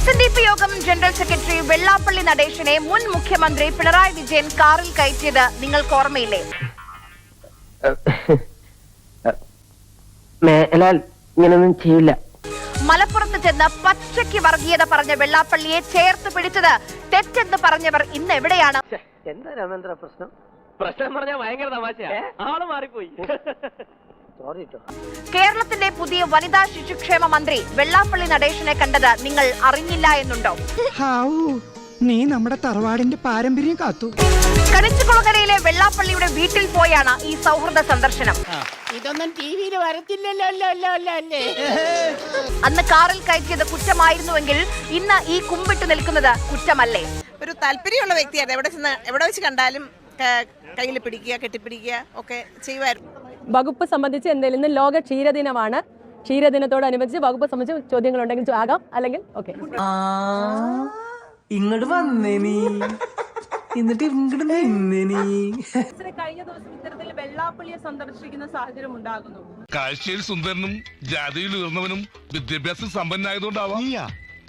SNDP യോഗം general secretary Vellappally നടേശനെ മുൻ മുഖ്യമന്ത്രി പിണറായി വിജയൻ കാറിൽ കയറ്റിയത് നിങ്ങൾക്ക് ഓർമ്മയില്ലേ? ഇങ്ങനൊന്നും ചെയ്യില്ല. മലപ്പുറത്ത് ചെന്ന് പച്ചയ്ക്ക് വർഗീയത പറഞ്ഞ വെള്ളാപ്പള്ളിയെ ചേർത്ത് പിടിച്ചത് തെറ്റെന്ന് പറഞ്ഞവർ ഇന്ന് എവിടെയാണ്? എന്താ രാമേന്ദ്ര പ്രശ്നം? പ്രശ്നം പറഞ്ഞാൽ ഭയങ്കര തമാശയാ. ആള് മാറിപ്പോയി. കേരളത്തിന്റെ പുതിയ വനിതാ ശിശുക്ഷേമ മന്ത്രി വെള്ളാപ്പള്ളി നടേശനെ കണ്ടത് നിങ്ങൾ അറിഞ്ഞില്ല എന്നുണ്ടോ? നീ നമ്മുടെ തറവാടിന്റെ പാരമ്പര്യം കാത്തു. കണിച്ചുകുളങ്ങരയിലെ വെള്ളാപ്പള്ളിയുടെ വീട്ടിൽ പോയാണ് ഈ സൗഹൃദ സന്ദർശനം. ഇതൊന്നും ടിവിയിൽ വരത്തില്ലല്ലോ. അന്ന് കാറിൽ കയറ്റിയത് കുറ്റമായിരുന്നുവെങ്കിൽ ഇന്ന് ഈ കുമ്പിട്ട് നിൽക്കുന്നത് കുറ്റമല്ലേ? ഒരു താല്പര്യമുള്ള വ്യക്തിയാണ്. എവിടെ വെച്ച് കണ്ടാലും കയ്യിൽ പിടിക്കുക, കെട്ടിപ്പിടിക്കുക ഒക്കെ ചെയ്യുമായിരുന്നു. വകുപ്പ് സംബന്ധിച്ച് എന്തെങ്കിലും ഇന്ന് ലോക ക്ഷീരദിനമാണ്. ക്ഷീരദിനത്തോടനുബന്ധിച്ച് വകുപ്പ് സംബന്ധിച്ച് ചോദ്യങ്ങൾ ഉണ്ടെങ്കിൽ ആകാം, അല്ലെങ്കിൽ ഓക്കെ. ഇങ്ങോട്ട് വന്നേ നീ, എന്നിട്ട് ഇങ്ങോട്ട് നിന്നേ നീ. കഴിഞ്ഞ ദിവസം ഇത്തരത്തിൽ വെള്ളാപ്പള്ളിയെ സന്ദർശിക്കുന്ന സാഹചര്യം ഉണ്ടാകുന്നു. കാഴ്ചയിൽ സുന്ദരനും ജാതിയിൽ ഉയർന്നവനും വിദ്യാഭ്യാസം സമ്പന്നായതുകൊണ്ടാവാം.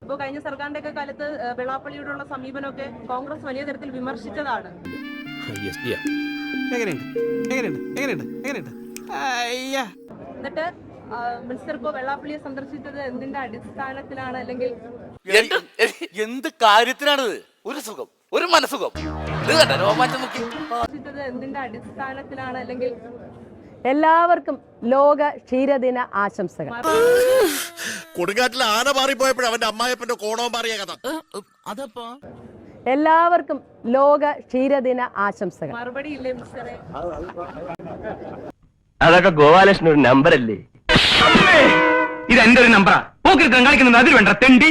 ഇപ്പൊ കഴിഞ്ഞ സർക്കാരിന്റെ ഒക്കെ കാലത്ത് വെള്ളാപ്പള്ളിയോടുള്ള സമീപനമൊക്കെ കോൺഗ്രസ് വലിയ തരത്തിൽ വിമർശിച്ചതാണ്. എന്നിട്ട് മിനിസ്റ്റർ ഇപ്പോ വെള്ളാപ്പള്ളിയെ സന്ദർശിച്ചത് എന്തിന്റെ അടിസ്ഥാനത്തിലാണ്, അല്ലെങ്കിൽ എന്ത് കാര്യത്തിനാണിത്? ഒരു സുഖം, ഒരു മനസുഖം. എന്തിന്റെ അടിസ്ഥാനത്തിലാണ്, അല്ലെങ്കിൽ എല്ലാവർക്കും ലോക ക്ഷീരദിന ആശംസകൾ. കൊടുങ്കാറ്റിൽ ആന മാറിപ്പോയപ്പോഴും അവന്റെ അമ്മായപ്പന്റെ കോണവും മാറിയ കഥ അതപ്പോ. എല്ലാവർക്കും ലോക ക്ഷീരദിന ആശംസകൾ. മറുപടി ഇല്ലേ മിസ്റ്ററെ? അതൊക്കെ ഗോപാലകൃഷ്ണൻ ഒരു നമ്പർ അല്ലേ? ഇത് എന്റെ ഒരു നമ്പറാ. കളിക്കുന്നത് അതിൽ വേണ്ട തെണ്ടി.